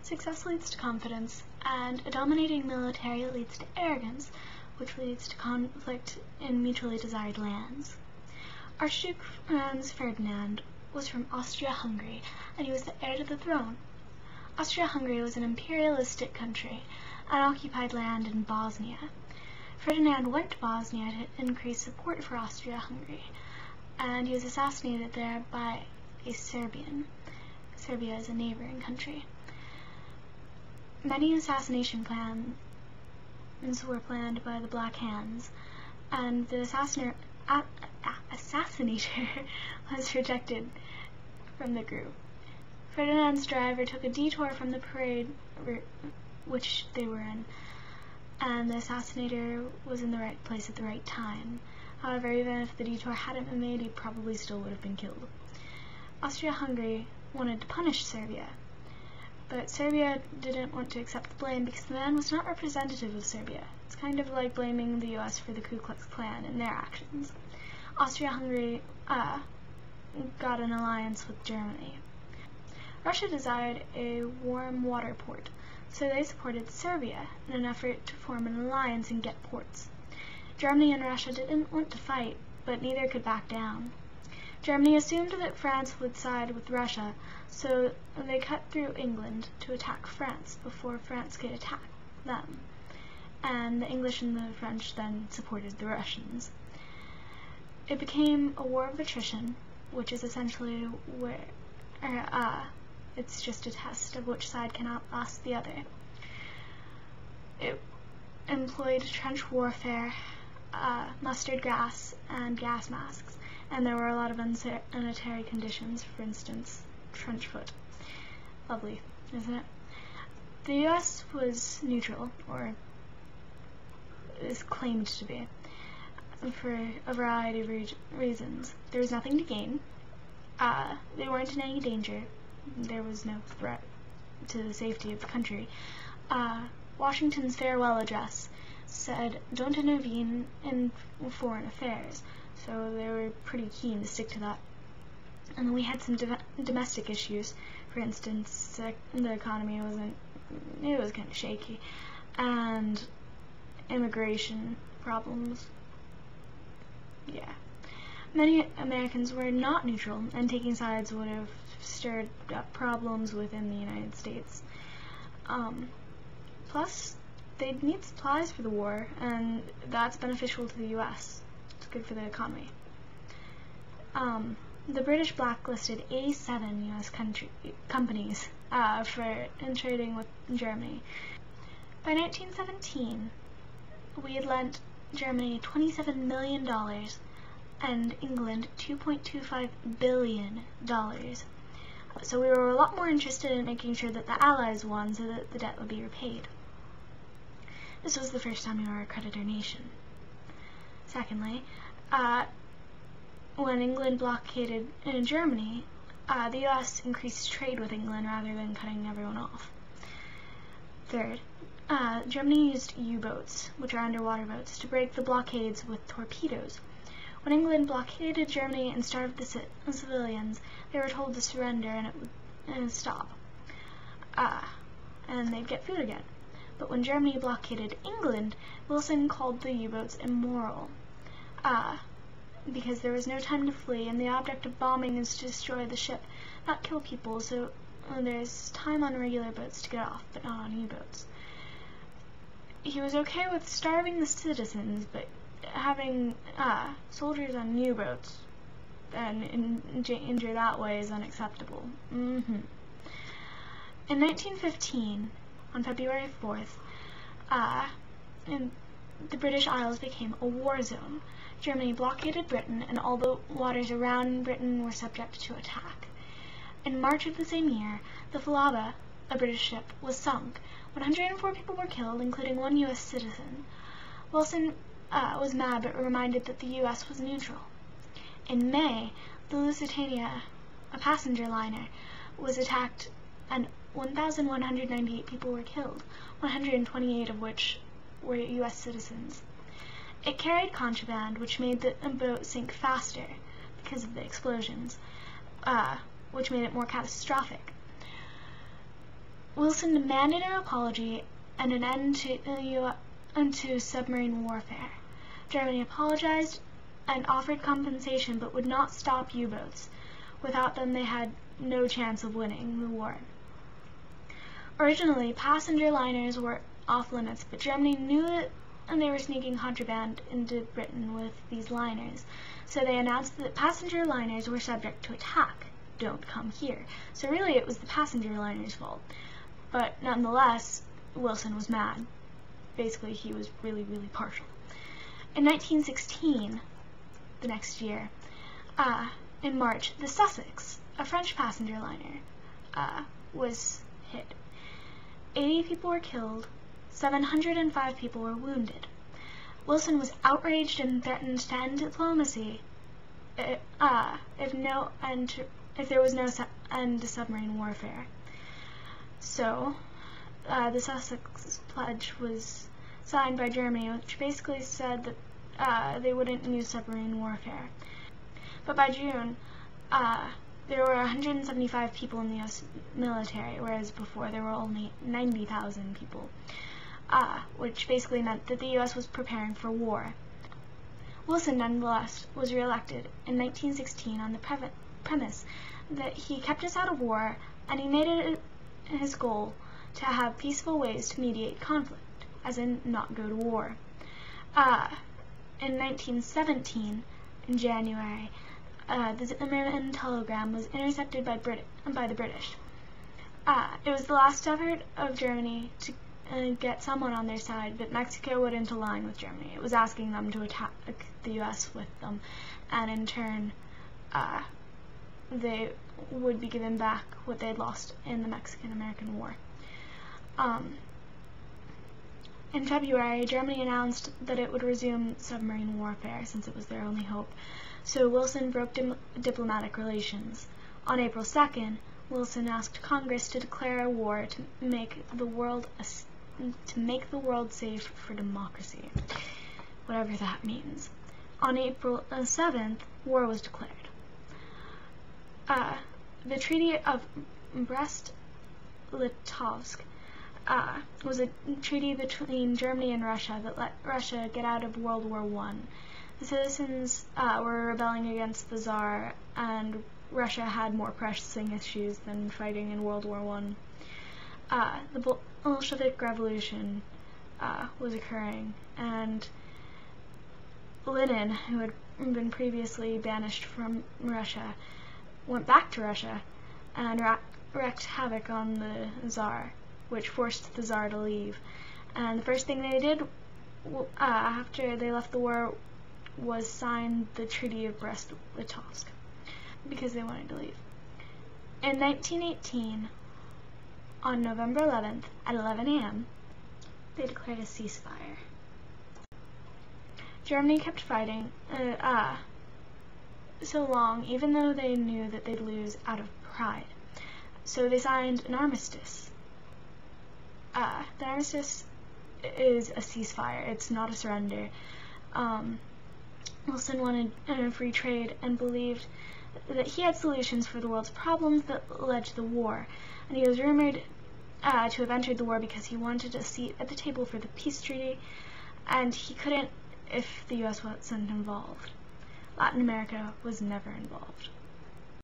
Success leads to confidence, and a dominating military leads to arrogance, which leads to conflict in mutually desired lands. Archduke Franz Ferdinand was from Austria-Hungary, and he was the heir to the throne. Austria-Hungary was an imperialistic country and occupied land in Bosnia. Ferdinand went to Bosnia to increase support for Austria-Hungary, and he was assassinated there by a Serbian. Serbia is a neighboring country. Many assassination plans were planned by the Black Hands, and the assassinator was rejected from the group. Ferdinand's driver took a detour from the parade which they were in, and the assassinator was in the right place at the right time. However, even if the detour hadn't been made, he probably still would have been killed. Austria-Hungary wanted to punish Serbia, but Serbia didn't want to accept the blame because the man was not representative of Serbia. It's kind of like blaming the US for the Ku Klux Klan and their actions. Austria-Hungary got an alliance with Germany. Russia desired a warm water port, so they supported Serbia in an effort to form an alliance and get ports. Germany and Russia didn't want to fight, but neither could back down. Germany assumed that France would side with Russia, so they cut through England to attack France before France could attack them, and the English and the French then supported the Russians. It became a war of attrition, which is essentially where it's just a test of which side can outlast the other. It employed trench warfare, mustard gas, and gas masks, and there were a lot of unsanitary conditions, for instance, trench foot. Lovely, isn't it? The US was neutral, or is claimed to be, for a variety of reasons. There was nothing to gain. They weren't in any danger. There was no threat to the safety of the country. Washington's farewell address said, "Don't intervene in foreign affairs," so they were pretty keen to stick to that. And we had some domestic issues. For instance, the economy was kind of shaky, and immigration problems. Yeah. Many Americans were not neutral, and taking sides would have stirred up problems within the United States. Plus, they'd need supplies for the war, and that's beneficial to the US. It's good for the economy. The British blacklisted 87 US companies for trading with Germany. By 1917, we had lent Germany $27 million and England $2.25 billion. So we were a lot more interested in making sure that the Allies won so that the debt would be repaid. This was the first time we were a creditor nation. Secondly, when England blockaded Germany, the US increased trade with England rather than cutting everyone off. Third, Germany used U-boats, which are underwater boats, to break the blockades with torpedoes. When England blockaded Germany and starved the civilians, they were told to surrender and it would stop. And they'd get food again. But when Germany blockaded England, Wilson called the U-boats immoral, because there was no time to flee, and the object of bombing is to destroy the ship, not kill people, so there's time on regular boats to get off, but not on U-boats. He was okay with starving the citizens, but having soldiers on U-boats and injure that way is unacceptable. In 1915, on February 4th, the British Isles became a war zone. Germany blockaded Britain, and all the waters around Britain were subject to attack. In March of the same year, the Falaba, a British ship, was sunk. 104 people were killed, including one U.S. citizen. Wilson was mad, but reminded that the U.S. was neutral. In May, the Lusitania, a passenger liner, was attacked, and 1,198 people were killed, 128 of which were U.S. citizens. It carried contraband, which made the boat sink faster because of the explosions, which made it more catastrophic. Wilson demanded an apology and an end to submarine warfare. Germany apologized and offered compensation, but would not stop U-boats. Without them, they had no chance of winning the war. Originally, passenger liners were off limits, but Germany knew that they were sneaking contraband into Britain with these liners, so they announced that passenger liners were subject to attack. Don't come here. So really it was the passenger liners' fault. But nonetheless, Wilson was mad. Basically, he was really, really partial. In 1916, the next year, in March, the Sussex, a French passenger liner, was hit. 80 people were killed, 705 people were wounded. Wilson was outraged and threatened to end diplomacy if there was no end to submarine warfare. So, the Sussex Pledge was signed by Germany, which basically said that they wouldn't use submarine warfare. But by June, there were 175 people in the U.S. military, whereas before there were only 90,000 people, which basically meant that the U.S. was preparing for war. Wilson, nonetheless, was reelected in 1916 on the premise that he kept us out of war, and he made it his goal to have peaceful ways to mediate conflict, as in not go to war. In 1917, in January, the Zimmermann telegram was intercepted by the British. It was the last effort of Germany to get someone on their side, but Mexico wouldn't align with Germany. It was asking them to attack the U.S. with them, and in turn, they would be given back what they had lost in the Mexican-American War. In February, Germany announced that it would resume submarine warfare, since it was their only hope. So Wilson broke diplomatic relations. On April 2nd, Wilson asked Congress to declare a war to make the world safe for democracy, whatever that means. On April 7th, war was declared. The Treaty of Brest-Litovsk was a treaty between Germany and Russia that let Russia get out of World War I. The citizens were rebelling against the Tsar, and Russia had more pressing issues than fighting in World War I. The Bolshevik Revolution was occurring, and Lenin, who had been previously banished from Russia, went back to Russia and wreaked havoc on the Tsar, which forced the Tsar to leave. And the first thing they did after they left the war was sign the Treaty of Brest-Litovsk, because they wanted to leave. In 1918, on November 11th at 11 a.m., they declared a ceasefire. Germany kept fighting so long, even though they knew that they'd lose, out of pride. So they signed an armistice. The armistice is a ceasefire. It's not a surrender. Wilson wanted free trade and believed that he had solutions for the world's problems that led to the war. And he was rumored to have entered the war because he wanted a seat at the table for the peace treaty, and he couldn't if the U.S. wasn't involved. Latin America was never involved.